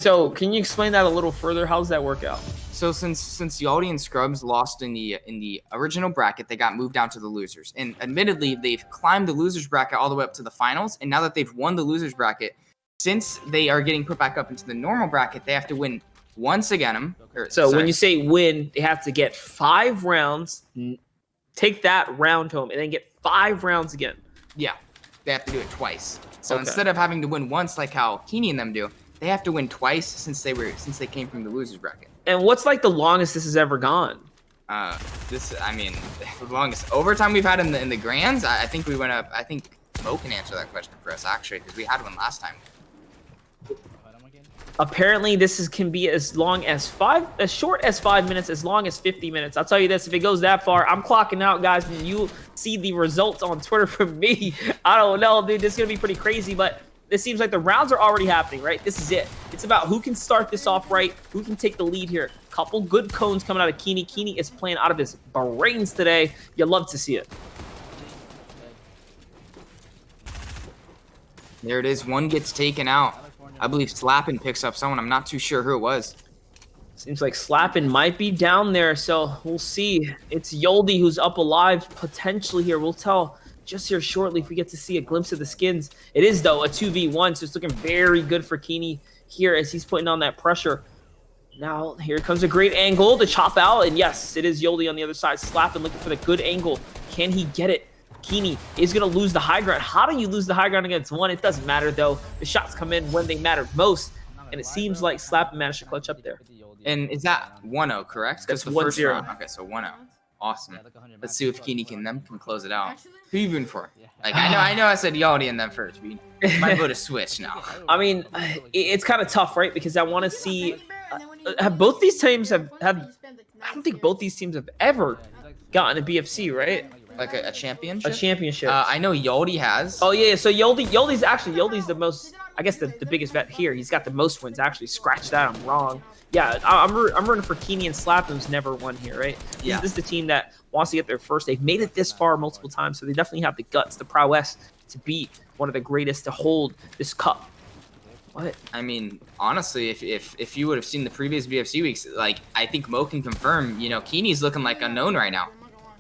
So can you explain that a little further? How does that work out? So since Yaldi and Scrubs lost in the original bracket, they got moved down to the losers. And admittedly, they've climbed the losers bracket all the way up to the finals. And now that they've won the losers bracket, since they are getting put back up into the normal bracket, they have to win once again. When you say win, they have to get 5 rounds, take that round home, and then get 5 rounds again. Yeah, they have to do it twice. So instead of having to win once like how Keeney and them do, they have to win twice since they came from the losers bracket. And what's like the longest this has ever gone? The longest overtime we've had in the grands. I think we went up. I think Mo can answer that question for us actually, because we had one last time. Apparently, can be as short as 5 minutes, as long as 50 minutes. I'll tell you this: if it goes that far, I'm clocking out, guys. And you see the results on Twitter from me. I don't know, dude. This is gonna be pretty crazy, but it seems like the rounds are already happening, right? This is it. It's about who can start this off right, who can take the lead here. Couple good cones coming out of Keeney. Keeney is playing out of his brains today. You love to see it. There it is. One gets taken out. I believe Slappin picks up someone. I'm not too sure who it was. Seems like Slappin might be down there, so we'll see. It's Yoldi who's up alive potentially here. We'll tell just here shortly if we get to see a glimpse of the skins. It is, though, a 2v1, so it's looking very good for Keeney here as he's putting on that pressure. Now, here comes a great angle to chop out, and yes, it is Yoldi on the other side. Slappin looking for the good angle. Can he get it? Keeney is going to lose the high ground. How do you lose the high ground against one? It doesn't matter, though. The shots come in when they matter most, and it seems like Slappin managed to clutch up there. And is that 1-0, correct? That's 1-0. Okay, so 1-0. Awesome. Let's see if Keeney can close it out. Who are you rooting for? Like I know I said Yaldi and them first. We might go to switch now. I mean, it's kind of tough, right? Because I want to see have both these teams have I don't think both these teams have ever gotten a BFC, right? Like a championship? A championship. I know Yaldi has. Oh yeah, so Yaldi's the most, I guess the biggest vet here. He's got the most wins. Actually, scratch that. I'm wrong. Yeah, I'm rooting for Keeney and Slappin, who's never won here, right? Yeah. This is the team that wants to get there first. They've made it this far multiple times, so they definitely have the guts, the prowess to beat one of the greatest to hold this cup. What? I mean, honestly, if you would have seen the previous BFC weeks, like I think Mo can confirm, Keeney's looking like unknown right now.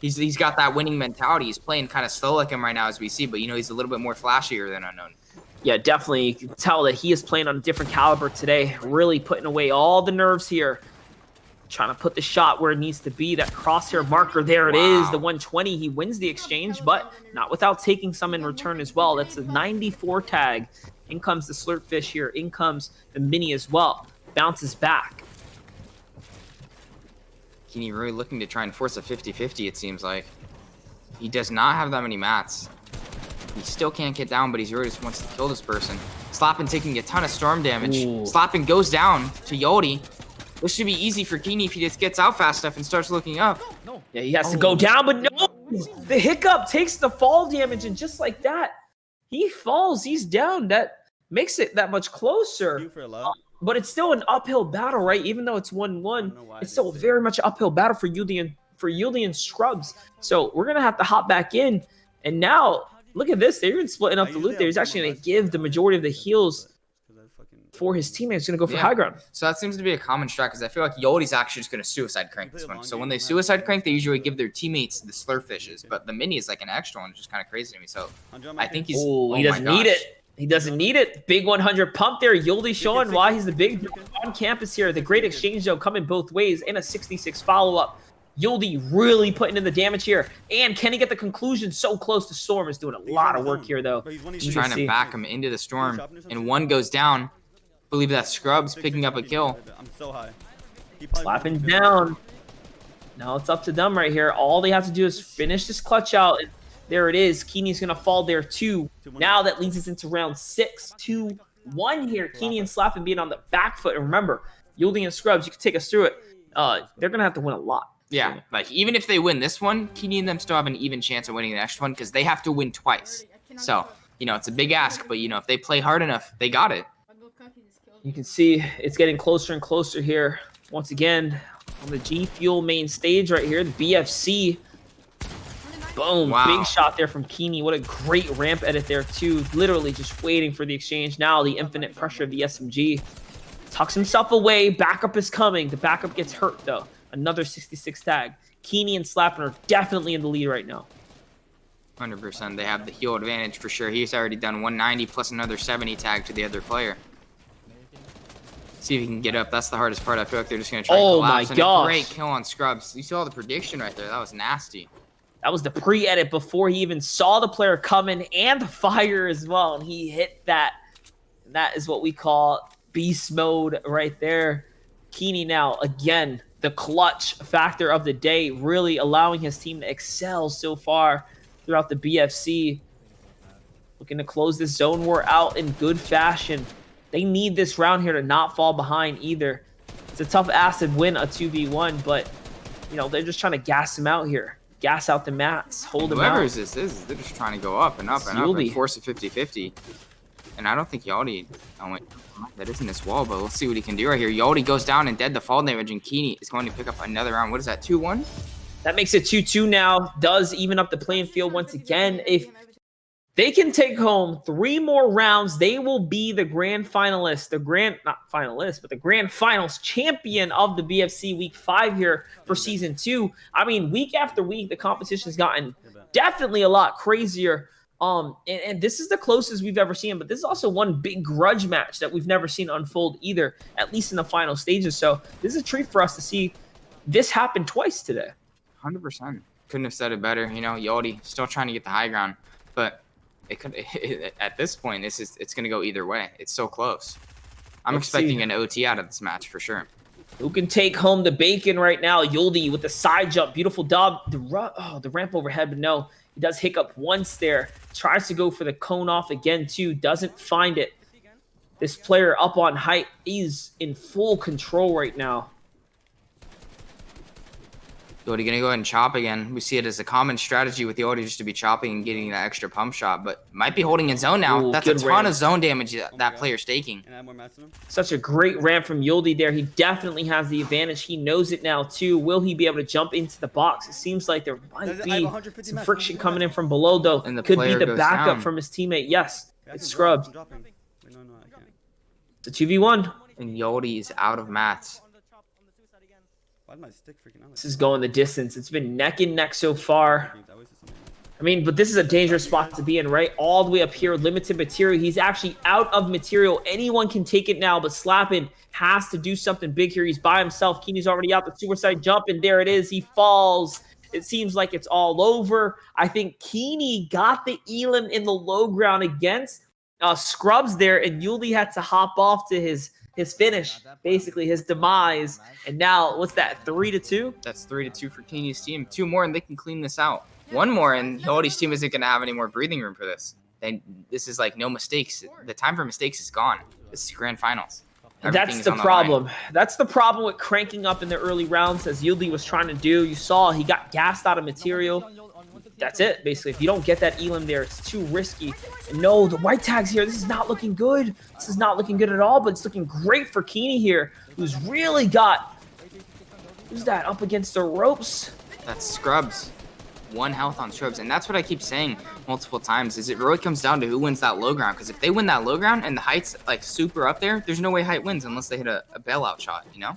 He's got that winning mentality. He's playing kind of slow like him right now as we see, but he's a little bit more flashier than unknown. Yeah, definitely. You can tell that he is playing on a different caliber today, really putting away all the nerves here. Trying to put the shot where it needs to be. That crosshair marker, there it is, the 120. He wins the exchange, but not without taking some in return as well. That's a 94 tag. In comes the Slurpfish here. In comes the Mini as well. Bounces back. Keeney really looking to try and force a 50-50, it seems like. He does not have that many mats. He still can't get down, but he really just wants to kill this person. Slappin taking a ton of storm damage. Ooh. Slappin goes down to Yaldi. This should be easy for Keeney if he just gets out fast enough and starts looking up. Yeah, he has to go down, but no! The hiccup takes the fall damage, and just like that, he falls. He's down. That makes it that much closer. But it's still an uphill battle, right? Even though it's 1-1, it's still very much an uphill battle for Yaldi and Scrubs. So we're going to have to hop back in. And now, look at this. They're even splitting up the loot there. He's actually going to give the majority of the heals for his teammates. He's going to go for high ground. So that seems to be a common strat because I feel like Yaldi's actually just going to suicide crank this one. So when they suicide crank, they usually give their teammates the Slurpfishes. But the Mini is like an extra one, which is kind of crazy to me. So I think he's... he doesn't need it. He doesn't need it. Big 100 pump there. Yaldi showing why he's the big on campus here. The great exchange, though, coming both ways. And a 66 follow-up. Yaldi really putting in the damage here. And can he get the conclusion? So close to Storm is doing a lot of work here, though. He's trying to back him into the Storm. And one goes down. I believe that's Scrubs picking up a kill. Slapping down. Now it's up to them right here. All they have to do is finish this clutch out. There it is. Keeney's going to fall there too. Now that leads us into round 6. 2-1 here. Keeney and Slappin being on the back foot. And remember, Yaldi and Scrubs, you can take us through it. They're going to have to win a lot. Yeah, like even if they win this one, Keeney and them still have an even chance of winning the next one because they have to win twice. So, it's a big ask, but, if they play hard enough, they got it. You can see it's getting closer and closer here. Once again, on the G Fuel main stage right here, the BFC. Boom, wow. Big shot there from Keeney. What a great ramp edit there too. Literally just waiting for the exchange. Now the infinite pressure of the SMG. Tucks himself away. Backup is coming. The backup gets hurt, though. Another 66 tag. Keeney and Slappin are definitely in the lead right now. 100%. They have the heal advantage for sure. He's already done 190 plus another 70 tag to the other player. See if he can get up. That's the hardest part. I feel like they're just going to try to collapse. Oh my gosh. Great kill on Scrubs. You saw the prediction right there. That was nasty. That was the pre-edit before he even saw the player coming and fire as well. And he hit that. That is what we call beast mode right there. Keeney now, again, the clutch factor of the day, really allowing his team to excel so far throughout the BFC. Looking to close this zone war out in good fashion. They need this round here to not fall behind either. It's a tough acid win, a 2v1, but, you know, they're just trying to gas him out here. Gas out the mats, hold him out. Whoever this is, they're just trying to go up and up and up and force a 50-50. And I don't think Yaldi... Oh, wait. That isn't his wall, but let's see what he can do right here. Yaldi goes down and dead to fall damage, and Keeney is going to pick up another round. What is that, 2-1? That makes it 2-2 now. Does even up the playing field once again. If they can take home 3 more rounds, they will be the grand finalist. Not finalist, but the grand finals champion of the BFC Week 5 here for Season 2. I mean, week after week, the competition's gotten definitely a lot crazier. And this is the closest we've ever seen, but this is also one big grudge match that we've never seen unfold either, at least in the final stages. So this is a treat for us to see this happen twice today. 100%. Couldn't have said it better. You know, Yaldi still trying to get the high ground, but at this point, it's going to go either way. It's so close. I'm expecting an OT out of this match for sure. Who can take home the bacon right now? Yaldi with the side jump. Beautiful dub. The ramp overhead, but no. He does hiccup once there. Tries to go for the cone off again, too. Doesn't find it. This player up on height is in full control right now. Yaldi gonna go ahead and chop again. We see it as a common strategy with Yaldi just to be chopping and getting that extra pump shot, but might be holding in zone now. Ooh, that's a ton of zone damage that player's taking. Such a great ramp from Yaldi there. He definitely has the advantage. He knows it now too. Will he be able to jump into the box? It seems like there might be some friction coming in from below, though. And the could be the backup down. from his teammate. Yes, it's Scrubs. It's a 2v1. And Yaldi is out of mats. This is going the distance. It's been neck and neck so far. I mean, but this is a dangerous spot to be in, right? All the way up here, limited material. He's actually out of material. Anyone can take it now, but Slappin has to do something big here. He's by himself. Keeney's already out the suicide jump, and there it is. He falls. It seems like it's all over. I think Keeney got the elim in the low ground against Scrubs there, and Yaldi had to hop off to his finish, basically his demise. And now, what's that, 3-2? That's 3-2 for Keeney's team. 2 more, and they can clean this out. 1 more, and Yaldi's team isn't going to have any more breathing room for this. This is like no mistakes. The time for mistakes is gone. This is grand finals. That's the problem. That's the problem with cranking up in the early rounds, as Yaldi was trying to do. You saw he got gassed out of material. That's it, basically. If you don't get that elim there, it's too risky. And no, the white tags here, this is not looking good. This is not looking good at all, but it's looking great for Keeney here, who's really got... Who's that up against the ropes? That's Scrubs. 1 health on Scrubs. And that's what I keep saying multiple times, is it really comes down to who wins that low ground. Because if they win that low ground and the height's like super up there, there's no way height wins unless they hit a bailout shot, you know?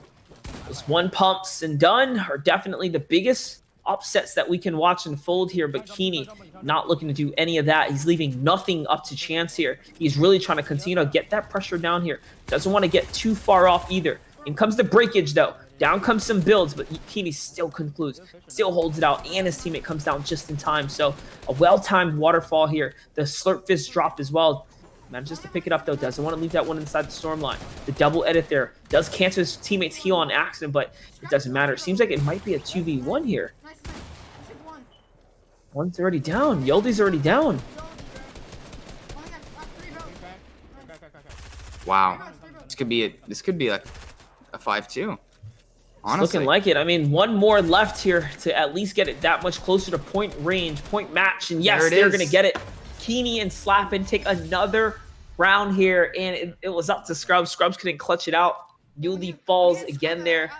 Those 1 pumps and done are definitely the biggest upsets that we can watch unfold here, but Keeney not looking to do any of that. He's leaving nothing up to chance here. He's really trying to continue to get that pressure down here. Doesn't want to get too far off either. In comes the breakage, though. Down comes some builds, but Keeney still concludes, still holds it out, and his teammate comes down just in time. So a well-timed waterfall here. The slurp fist dropped as well. Manages to pick it up, though. Doesn't want to leave that one inside the storm line. The double edit there does cancel his teammate's heal on accident, but it doesn't matter. It seems like it might be a 2v1 here. One's already down. Yaldi's already down. Wow. This could be like a 5-2. Honestly. It's looking like it. I mean, 1 more left here to at least get it that much closer to point range, point match. And yes, they're going to get it. Keeney and Slappin take another round here, and it was up to Scrubs. Scrubs couldn't clutch it out. Yaldi falls again there.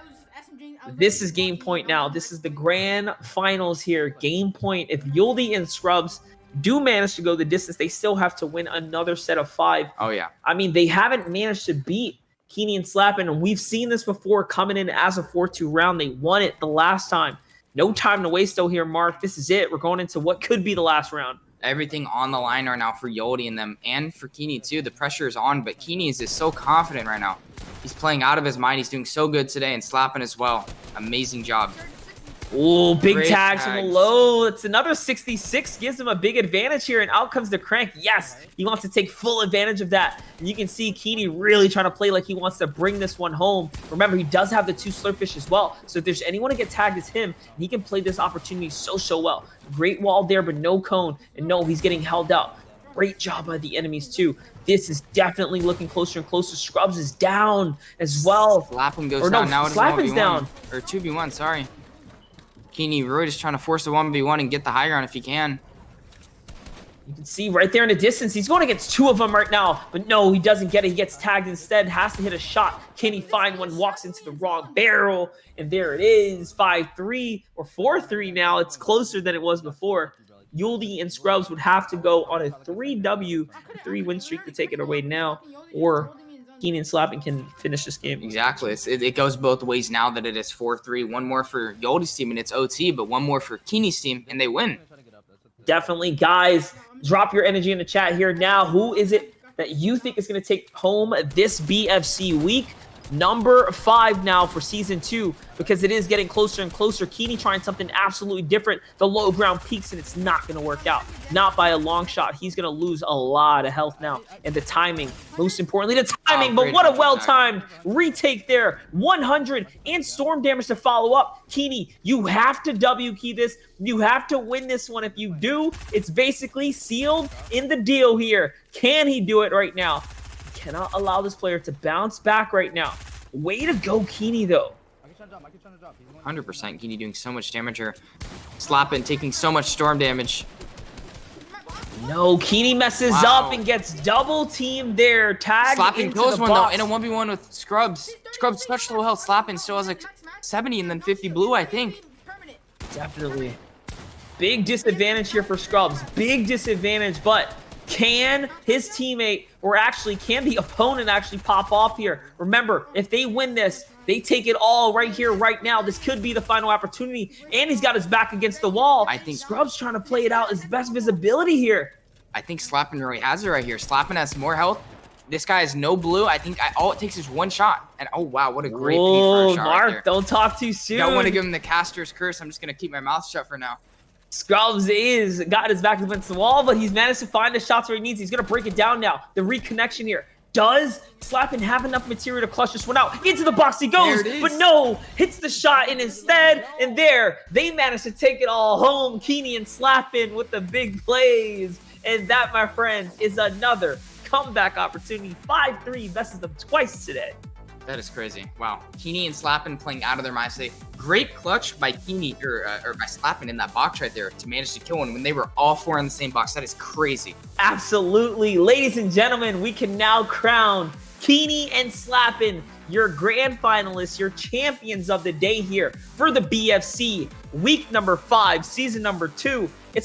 This is game point now. This is the grand finals here. Game point. If Yaldi and Scrubs do manage to go the distance, they still have to win another set of 5. Oh, yeah. I mean, they haven't managed to beat Keeney and Slappin, and we've seen this before coming in as a 4-2 round. They won it the last time. No time to waste though here, Mark. This is it. We're going into what could be the last round. Everything on the line right now for Yoldi and them, and for Keeney too. The pressure is on, but Keeney is just so confident right now. He's playing out of his mind. He's doing so good today, and Slappin as well. Amazing job. Oh, big Great tags from the low. It's another 66. Gives him a big advantage here, and out comes the crank. Yes, he wants to take full advantage of that. And you can see Keeney really trying to play like he wants to bring this one home. Remember, he does have the 2 slurpfish as well. So if there's anyone to get tagged, it's him. And he can play this opportunity so well. Great wall there, but no cone. And no, he's getting held out. Great job by the enemies too. This is definitely looking closer and closer. Scrubs is down as well. Slappin goes down. Now it's Slappin's 1v1. down. Or 2v1, sorry. Keeney really just trying to force a 1v1 and get the high ground if he can. You can see right there in the distance, he's going against 2 of them right now. But no, he doesn't get it. He gets tagged instead. Has to hit a shot. Can he find one? Walks into the wrong barrel. And there it is. 5-3 or 4-3 now. It's closer than it was before. Yuldi and Scrubs would have to go on a 3W, 3-win streak to take it away now. Or Keeney and Slappin can finish this game. Exactly. It goes both ways now that it is 4-3. One more for Yoldi's team, and it's OT, but one more for Keeney's team, and they win. Definitely, guys. Drop your energy in the chat here now. Who is it that you think is going to take home this BFC week? Number 5 now for Season 2, because it is getting closer and closer. Keeney trying something absolutely different. The low ground peaks, and it's not going to work out. Not by a long shot. He's going to lose a lot of health now. And the timing, most importantly, the timing. But what a well-timed retake there. 100 and storm damage to follow up. Keeney, you have to W key this. You have to win this one. If you do, it's basically sealed in the deal here. Can he do it right now? Cannot allow this player to bounce back right now. Way to go, Keeney, though. 100% Keeney doing so much damage here. Slappin taking so much storm damage. No, Keeney messes up and gets double teamed there. Tagged Slappin into kills the one box. though in a 1v1 with Scrubs. Scrubs such low health. Slappin still has like 70 and then 50 blue, I think. Definitely. Big disadvantage here for Scrubs. Big disadvantage, but can his teammate, or actually can the opponent actually pop off here? Remember, if they win this, they take it all right here, right now. This could be the final opportunity, and he's got his back against the wall. I think Scrubs trying to play it out, his best visibility here. I think Slappin really has it right here. Slappin has more health. This guy has no blue. I think all it takes is one shot. And oh, wow, what a great paint for a shot Mark, right there. don't talk too soon. Don't want to give him the caster's curse. I'm just going to keep my mouth shut for now. Scrubs got his back against the wall, but he's managed to find the shots where he needs. He's going to break it down now. The reconnection here. Does Slappin have enough material to clutch this one out? Into the box he goes, but no, hits the shot in instead, and there, they managed to take it all home. Keeney and Slappin with the big plays, and that, my friends, is another comeback opportunity. 5-3, bested them twice today. That is crazy. Wow. Keeney and Slappin playing out of their minds today. Great clutch by Keeney, or by Slappin in that box right there to manage to kill one when they were all 4 in the same box. That is crazy. Absolutely. Ladies and gentlemen, we can now crown Keeney and Slappin your grand finalists, your champions of the day here for the BFC week number 5, season number 2. It's